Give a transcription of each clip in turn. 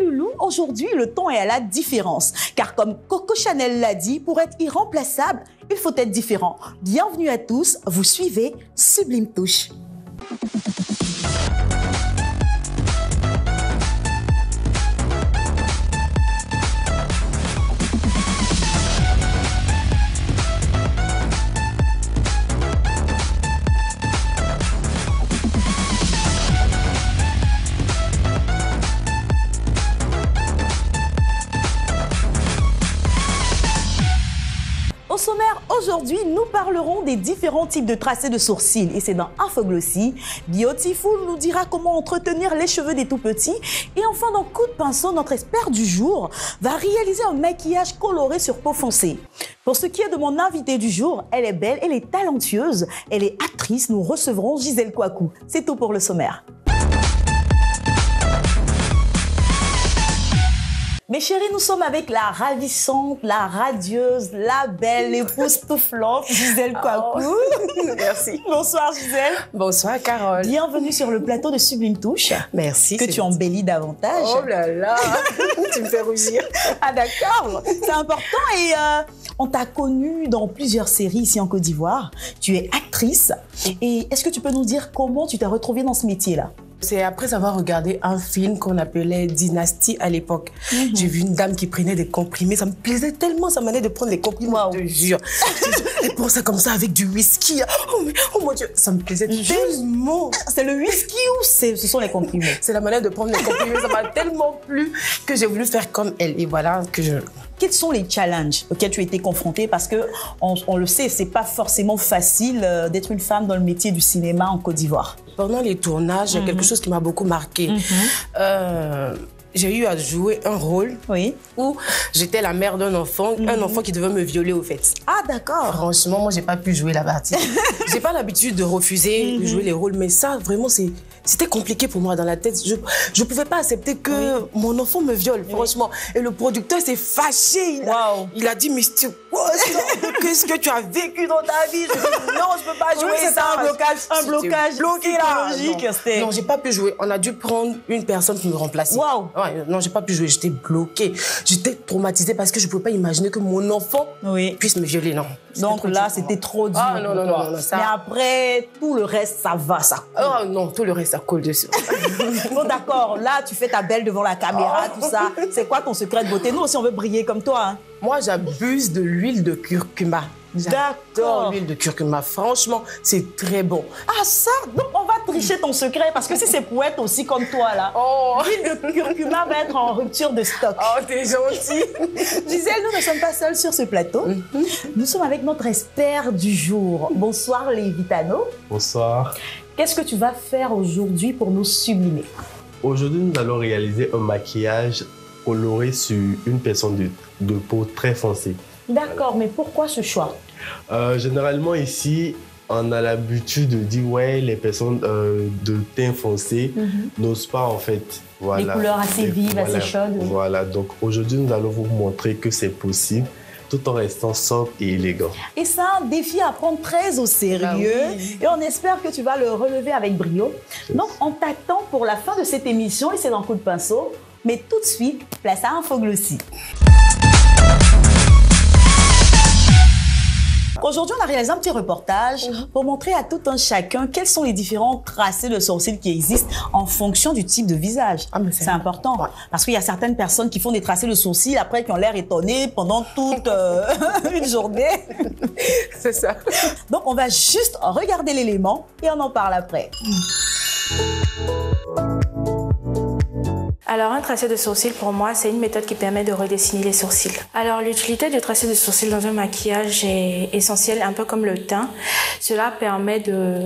loulous, aujourd'hui, le ton est à la différence. Car comme Coco Chanel l'a dit, pour être irremplaçable, il faut être différent. Bienvenue à tous, vous suivez Sublime Touche. Au sommaire, aujourd'hui, nous parlerons des différents types de tracés de sourcils et c'est dans Infoglossy. Beautiful nous dira comment entretenir les cheveux des tout-petits. Et enfin, dans Coup de pinceau, notre expert du jour va réaliser un maquillage coloré sur peau foncée. Pour ce qui est de mon invitée du jour, elle est belle, elle est talentueuse, elle est actrice. Nous recevrons Gisèle Kouakou. C'est tout pour le sommaire. Mes chéris, nous sommes avec la ravissante, la radieuse, la belle, époustouflante Gisèle Kouakou. Oh, merci. Bonsoir Gisèle. Bonsoir Carole. Bienvenue sur le plateau de Sublime Touche. Merci. Que tu embellis davantage. Oh là là, tu me fais rougir. Ah d'accord, c'est important et on t'a connue dans plusieurs séries ici en Côte d'Ivoire. Tu es actrice et est-ce que tu peux nous dire comment tu t'es retrouvée dans ce métier-là? C'est après avoir regardé un film qu'on appelait Dynasty à l'époque. J'ai vu une dame qui prenait des comprimés. Ça me plaisait tellement, ça m'allait de prendre des comprimés, je te jure. Elle pensait comme ça avec du whisky. Oh mon Dieu, ça me plaisait tellement. C'est le whisky ou ce sont les comprimés? C'est la manière de prendre les comprimés. Ça m'a tellement plu que j'ai voulu faire comme elle. Et voilà que je... Quels sont les challenges auxquels tu as été confrontée? Parce que on le sait, c'est pas forcément facile d'être une femme dans le métier du cinéma en Côte d'Ivoire. Pendant les tournages, il y a quelque chose qui m'a beaucoup marqué. J'ai eu à jouer un rôle où j'étais la mère d'un enfant, un enfant qui devait me violer au fait. Ah d'accord. Franchement, moi j'ai pas pu jouer la partie. J'ai pas l'habitude de refuser de jouer les rôles, mais ça vraiment c'était compliqué pour moi dans la tête. Je pouvais pas accepter que mon enfant me viole, franchement. Et le producteur s'est fâché. Il a dit, mais qu'est-ce que tu as vécu dans ta vie? Je dis, non, je peux pas jouer ça. Un blocage psychologique. Non, j'ai pas pu jouer. On a dû prendre une personne qui me remplaçait. Non, j'ai pas pu jouer. J'étais bloquée. J'étais traumatisée parce que je pouvais pas imaginer que mon enfant puisse me violer. Non. Donc là, c'était trop dur. Ah non, ça... Mais après, tout le reste, ça va, ça coule. Oh non, tout le reste, ça coule dessus. Bon, d'accord. Là, tu fais ta belle devant la caméra, tout ça. C'est quoi ton secret de beauté? Nous aussi, on veut briller comme toi. Hein. Moi, j'abuse de l'huile de curcuma. J'adore l'huile de curcuma. Franchement, c'est très bon. Ah ça, donc on va tricher ton secret parce que si c'est pour être aussi comme toi là, l'huile de curcuma va être en rupture de stock. Oh, t'es gentille. Gisèle, nous ne sommes pas seuls sur ce plateau. Nous sommes avec notre expert du jour. Bonsoir les Vitano. Bonsoir. Qu'est-ce que tu vas faire aujourd'hui pour nous sublimer? Aujourd'hui, nous allons réaliser un maquillage coloré sur une personne de peau très foncée. D'accord, mais pourquoi ce choix? Généralement ici, on a l'habitude de dire ouais, les personnes de teint foncé n'osent pas en fait. Voilà, les couleurs assez vives, assez chaudes. Voilà, donc aujourd'hui nous allons vous montrer que c'est possible tout en restant sobre et élégant. Et c'est un défi à prendre très au sérieux et on espère que tu vas le relever avec brio. Donc on t'attend pour la fin de cette émission et c'est dans Coup de pinceau. Mais tout de suite, place à Infoglossy. Aujourd'hui, on a réalisé un petit reportage pour montrer à tout un chacun quels sont les différents tracés de sourcils qui existent en fonction du type de visage. C'est important parce qu'il y a certaines personnes qui font des tracés de sourcils après qui ont l'air étonnées pendant toute une journée. C'est ça. Donc, on va juste regarder l'élément et on en parle après. Alors, un tracé de sourcils, pour moi, c'est une méthode qui permet de redessiner les sourcils. Alors, l'utilité du tracé de sourcils dans un maquillage est essentielle, un peu comme le teint. Cela permet de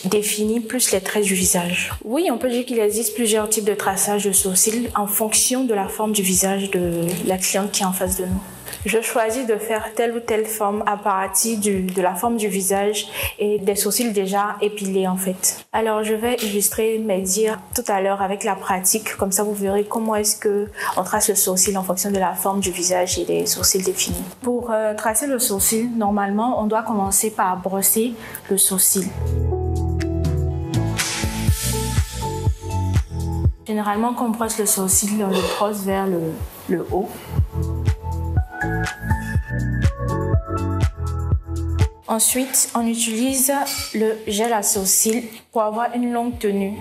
définir plus les traits du visage. Oui, on peut dire qu'il existe plusieurs types de traçage de sourcils en fonction de la forme du visage de la cliente qui est en face de nous. Je choisis de faire telle ou telle forme à partir de la forme du visage et des sourcils déjà épilés en fait. Alors je vais illustrer mes dires tout à l'heure avec la pratique, comme ça vous verrez comment est-ce qu'on trace le sourcil en fonction de la forme du visage et des sourcils définis. Pour tracer le sourcil, normalement on doit commencer par brosser le sourcil. Généralement, quand on brosse le sourcil, on le brosse vers le haut. Ensuite, on utilise le gel à sourcils pour avoir une longue tenue.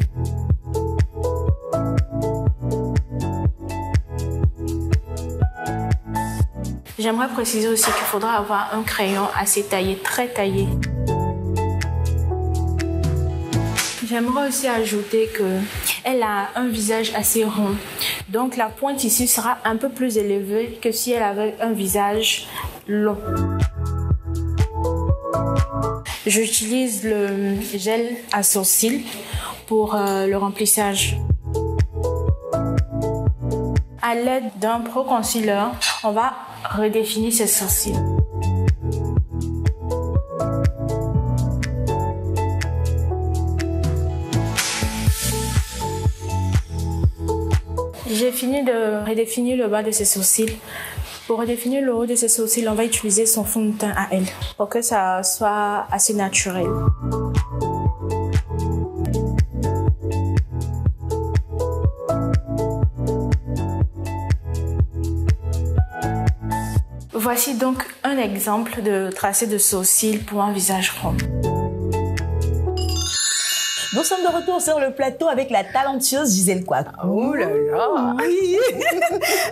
J'aimerais préciser aussi qu'il faudra avoir un crayon assez taillé, très taillé. J'aimerais aussi ajouter qu'elle a un visage assez rond. Donc la pointe ici sera un peu plus élevée que si elle avait un visage long. J'utilise le gel à sourcils pour le remplissage. À l'aide d'un Pro Concealer, on va redéfinir ses sourcils. J'ai fini de redéfinir le bas de ses sourcils. Pour redéfinir le haut de ses sourcils, on va utiliser son fond de teint à elle pour que ça soit assez naturel. Voici donc un exemple de tracé de sourcils pour un visage rond. Nous sommes de retour sur le plateau avec la talentueuse Gisèle Couac. Oh là là! Oui.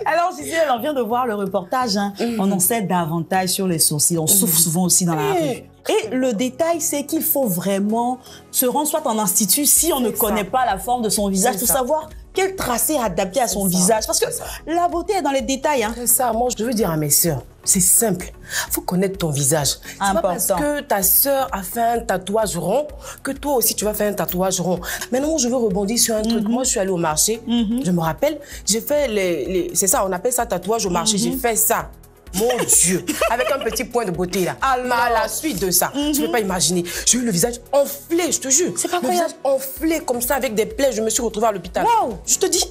Alors Gisèle, on vient de voir le reportage. Hein. On en sait davantage sur les sourcils. On souffre souvent aussi dans la rue. Et le détail, c'est qu'il faut vraiment se rendre soit en institut si on ne connaît pas la forme de son visage pour savoir quel tracé adapté à son visage. Parce que la beauté est dans les détails. Hein. C'est ça. Moi, je veux dire à mes sœurs, c'est simple. Il faut connaître ton visage. C'est pas parce que ta sœur a fait un tatouage rond que toi aussi tu vas faire un tatouage rond. Maintenant, je veux rebondir sur un truc. Moi, je suis allée au marché. Je me rappelle, j'ai fait c'est ça, on appelle ça tatouage au marché. J'ai fait ça. Mon Dieu, avec un petit point de beauté là. Mais à la suite de ça, tu peux pas imaginer. J'ai eu le visage enflé, je te jure. C'est pas le visage enflé comme ça avec des plaies. Je me suis retrouvée à l'hôpital. Wow. Je te dis.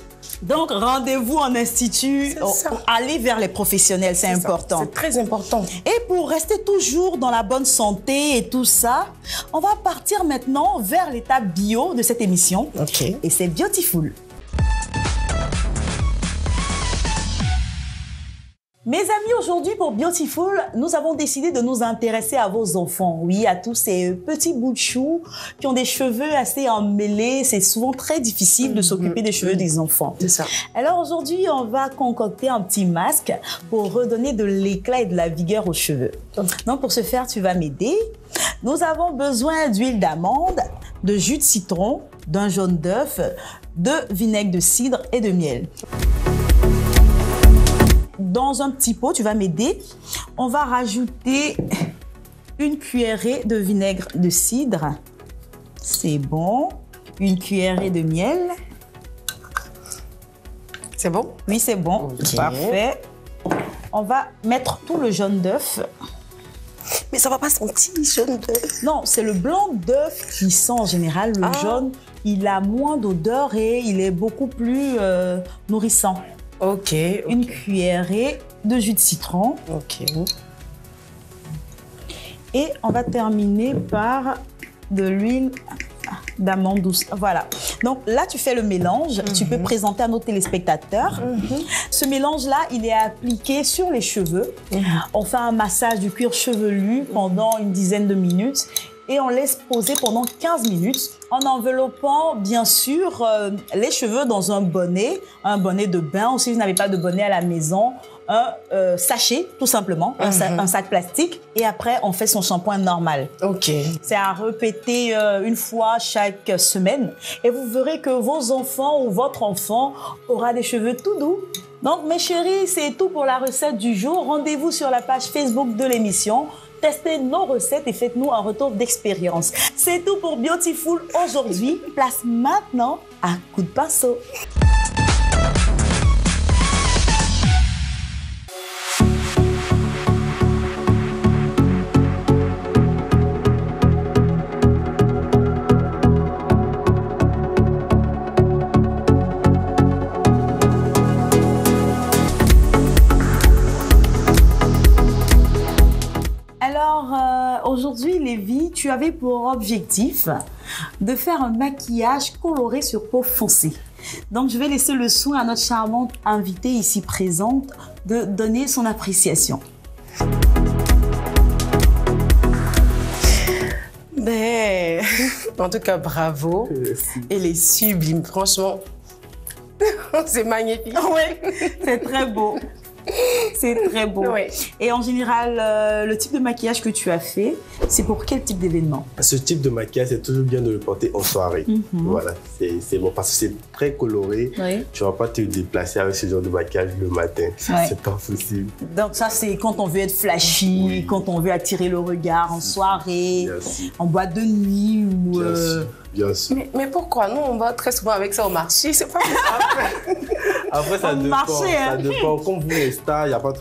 Donc, rendez-vous en institut. Allez vers les professionnels, c'est important. C'est très important. Et pour rester toujours dans la bonne santé et tout ça, on va partir maintenant vers l'étape bio de cette émission. Ok. Et c'est Beautiful. Mes amis, aujourd'hui pour Beautiful, nous avons décidé de nous intéresser à vos enfants. Oui, à tous ces petits bouts de chou qui ont des cheveux assez emmêlés. C'est souvent très difficile de s'occuper des cheveux des enfants. C'est ça. Alors aujourd'hui, on va concocter un petit masque pour redonner de l'éclat et de la vigueur aux cheveux. Donc pour ce faire, tu vas m'aider. Nous avons besoin d'huile d'amande, de jus de citron, d'un jaune d'œuf, de vinaigre de cidre et de miel. Dans un petit pot, tu vas m'aider. On va rajouter une cuillerée de vinaigre de cidre. C'est bon. Une cuillerée de miel. C'est bon? Oui, c'est bon. Okay. Parfait. On va mettre tout le jaune d'œuf. Mais ça va pas sentir jaune d'œuf. Non, c'est le blanc d'œuf qui sent en général. Le jaune, il a moins d'odeur et il est beaucoup plus nourrissant. Ok. Une cuillerée de jus de citron. Ok. Et on va terminer par de l'huile d'amande douce. Voilà. Donc là, tu fais le mélange. Tu peux présenter à nos téléspectateurs. Ce mélange-là, il est appliqué sur les cheveux. On fait un massage du cuir chevelu pendant une dizaine de minutes. Et on laisse poser pendant 15 minutes en enveloppant, bien sûr, les cheveux dans un bonnet de bain. Ou si vous n'avez pas de bonnet à la maison, un sachet, tout simplement, un sac plastique. Et après, on fait son shampoing normal. Ok. C'est à répéter une fois chaque semaine. Et vous verrez que vos enfants ou votre enfant aura des cheveux tout doux. Donc, mes chéris, c'est tout pour la recette du jour. Rendez-vous sur la page Facebook de l'émission. Testez nos recettes et faites-nous un retour d'expérience. C'est tout pour Beautiful aujourd'hui. Place maintenant à coup de pinceau. Aujourd'hui, Lévi, tu avais pour objectif de faire un maquillage coloré sur peau foncée. Donc, je vais laisser le soin à notre charmante invitée ici présente de donner son appréciation. Ben, en tout cas, bravo. Elle est sublime, franchement. C'est magnifique. Oui, c'est très beau. C'est très beau. Oui. Et en général, le type de maquillage que tu as fait, c'est pour quel type d'événement? Ce type de maquillage, c'est toujours bien de le porter en soirée. Voilà, c'est bon parce que c'est très coloré. Oui. Tu ne vas pas te déplacer avec ce genre de maquillage le matin. Ouais. C'est pas possible. Donc ça, c'est quand on veut être flashy, Oui. quand on veut attirer le regard en soirée, Bien sûr. en boîte de nuit ou... Bien sûr. Bien sûr. Mais pourquoi? Nous, on va très souvent avec ça au marché. C'est pas ça. Après, ça Au dépend. marché, hein. Ça dépend. Comme vous, les stars, il n'y a pas de...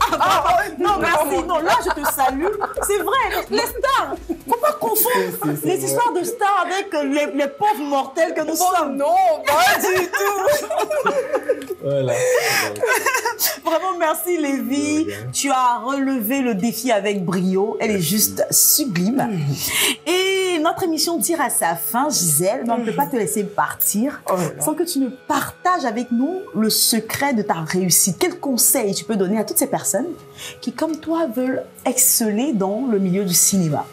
Non, merci. Non, là, je te salue. C'est vrai, les stars. Faut pas confondre C'est les vrai. histoires de stars avec les pauvres mortels que nous sommes. Non, pas du tout. Voilà. Vraiment, merci Lévi. Tu as relevé le défi avec brio. Elle est juste sublime. Et notre émission tire à sa fin, Gisèle. Mais on ne peut pas te laisser partir sans que tu ne partages avec nous le secret de ta réussite. Quel conseil tu peux donner à toutes ces personnes qui, comme toi, veulent exceller dans le milieu du cinéma?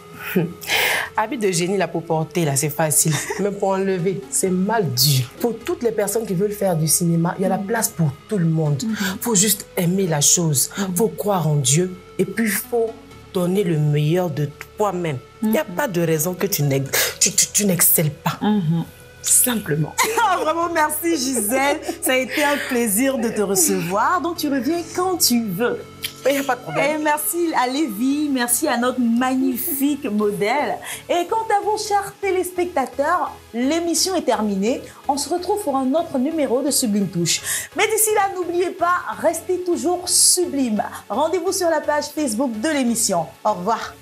Habit de génie là pour porter là, c'est facile. Mais pour enlever, c'est mal dur. Pour toutes les personnes qui veulent faire du cinéma, il y a la place pour tout le monde. Faut juste aimer la chose. Faut croire en Dieu. Et puis, il faut donner le meilleur de toi-même. Il n'y a pas de raison que tu n'excelles pas. Simplement. Ah, vraiment, merci Gisèle. Ça a été un plaisir de te recevoir. Donc, tu reviens quand tu veux. Il n'y a pas de problème. Et merci à Lévi, merci à notre magnifique modèle. Et quant à vous, chers téléspectateurs, l'émission est terminée. On se retrouve pour un autre numéro de Sublime Touche. Mais d'ici là, n'oubliez pas, restez toujours sublime. Rendez-vous sur la page Facebook de l'émission. Au revoir.